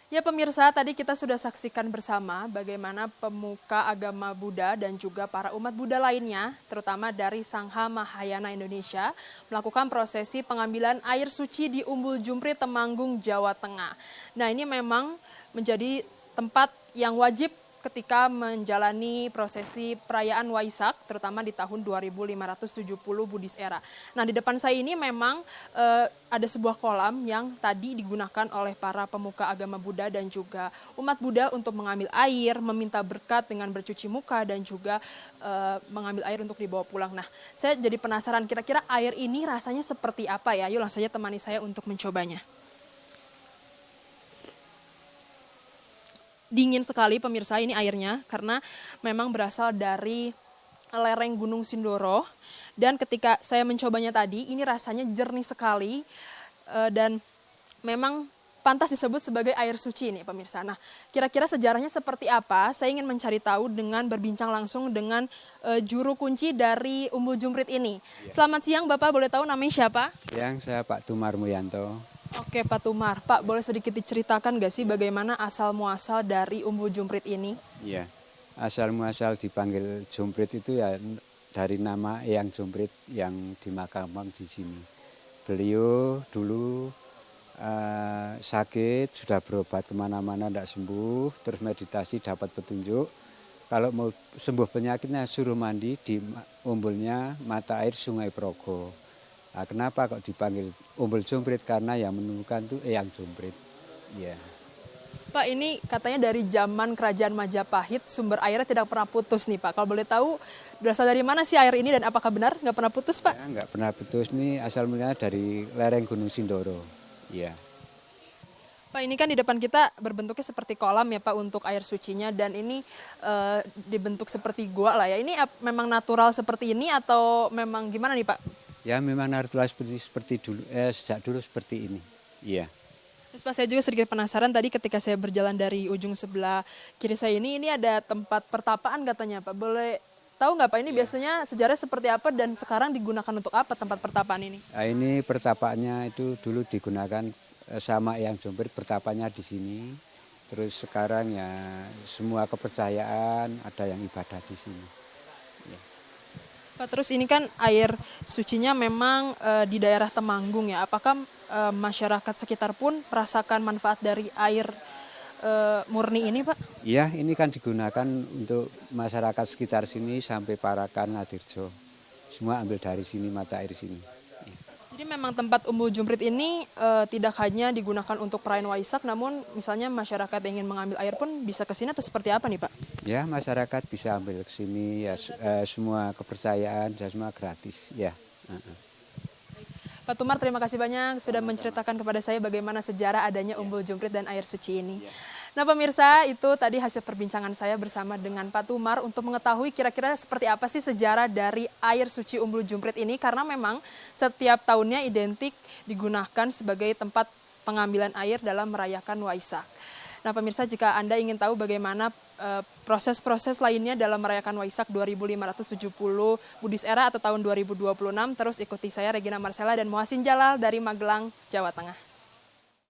Ya pemirsa, tadi kita sudah saksikan bersama bagaimana pemuka agama Buddha dan juga para umat Buddha lainnya, terutama dari Sangha Mahayana Indonesia, melakukan prosesi pengambilan air suci di Umbul Jumprit, Temanggung, Jawa Tengah. Nah, ini memang menjadi tempat yang wajib ketika menjalani prosesi perayaan Waisak, terutama di tahun 2570 Buddhis era. Nah, di depan saya ini memang ada sebuah kolam yang tadi digunakan oleh para pemuka agama Buddha dan juga umat Buddha untuk mengambil air, meminta berkat dengan bercuci muka dan juga mengambil air untuk dibawa pulang. Nah, saya jadi penasaran kira-kira air ini rasanya seperti apa ya? Yuk langsung saja temani saya untuk mencobanya. Dingin sekali pemirsa ini airnya karena memang berasal dari lereng Gunung Sindoro, dan ketika saya mencobanya tadi ini rasanya jernih sekali dan memang pantas disebut sebagai air suci nih pemirsa. Nah, kira-kira sejarahnya seperti apa? Saya ingin mencari tahu dengan berbincang langsung dengan juru kunci dari Umbul Jumprit ini. Selamat siang Bapak, boleh tahu namanya siapa? Siang, saya Pak Tumar Muyanto. Oke Pak Tumar, Pak boleh sedikit diceritakan nggak sih bagaimana asal muasal dari Umbul Jumprit ini? Iya, asal muasal dipanggil Jumprit itu ya dari nama Eyang Jumprit yang dimakamkan di sini. Beliau dulu sakit, sudah berobat kemana-mana tidak sembuh, terus meditasi dapat petunjuk. Kalau mau sembuh penyakitnya suruh mandi di umbulnya mata air Sungai Progo. Nah, kenapa kok dipanggil Umbul Jumprit? Karena yang menemukan itu Eyang Jumprit. Ya. Pak, ini katanya dari zaman Kerajaan Majapahit sumber airnya tidak pernah putus nih Pak. Kalau boleh tahu berasal dari mana sih air ini dan apakah benar nggak pernah putus Pak? Ya, nggak pernah putus, ini asal mulanya dari lereng Gunung Sindoro. Ya. Pak, ini kan di depan kita berbentuknya seperti kolam ya Pak untuk air sucinya, dan ini dibentuk seperti gua lah ya. Ini memang natural seperti ini atau memang gimana nih Pak? Ya memang natural seperti dulu, sejak dulu seperti ini. Iya. Terus Pak, saya juga sedikit penasaran tadi ketika saya berjalan dari ujung sebelah kiri saya ini ada tempat pertapaan katanya Pak. Boleh tahu nggak Pak ini biasanya sejarah seperti apa dan sekarang digunakan untuk apa tempat pertapaan ini? Nah, ini pertapaannya itu dulu digunakan sama Eyang Jumprit, pertapanya di sini. Terus sekarang ya semua kepercayaan ada yang ibadah di sini. Ya. Pak, terus ini kan air sucinya memang di daerah Temanggung ya. Apakah masyarakat sekitar pun merasakan manfaat dari air murni ini Pak? Iya, ini kan digunakan untuk masyarakat sekitar sini sampai Parakan, Ngadirjo. Semua ambil dari sini, mata air sini. Jadi memang tempat Umbul Jumprit ini tidak hanya digunakan untuk perayaan Waisak, namun misalnya masyarakat yang ingin mengambil air pun bisa ke sini atau seperti apa nih Pak? Ya, masyarakat bisa ambil ke sini, ya semua kepercayaan dan semua gratis. Ya. Pak Tumar, terima kasih banyak sudah menceritakan kepada saya bagaimana sejarah adanya Umbul Jumprit dan air suci ini. Nah pemirsa, itu tadi hasil perbincangan saya bersama dengan Pak Tumar untuk mengetahui kira-kira seperti apa sih sejarah dari air suci Umbul Jumprit ini, karena memang setiap tahunnya identik digunakan sebagai tempat pengambilan air dalam merayakan Waisak. Nah pemirsa, jika Anda ingin tahu bagaimana proses-proses lainnya dalam merayakan Waisak 2570 Buddhis Era atau tahun 2026, terus ikuti saya Regina Marcella dan Muhasin Jalal dari Magelang, Jawa Tengah.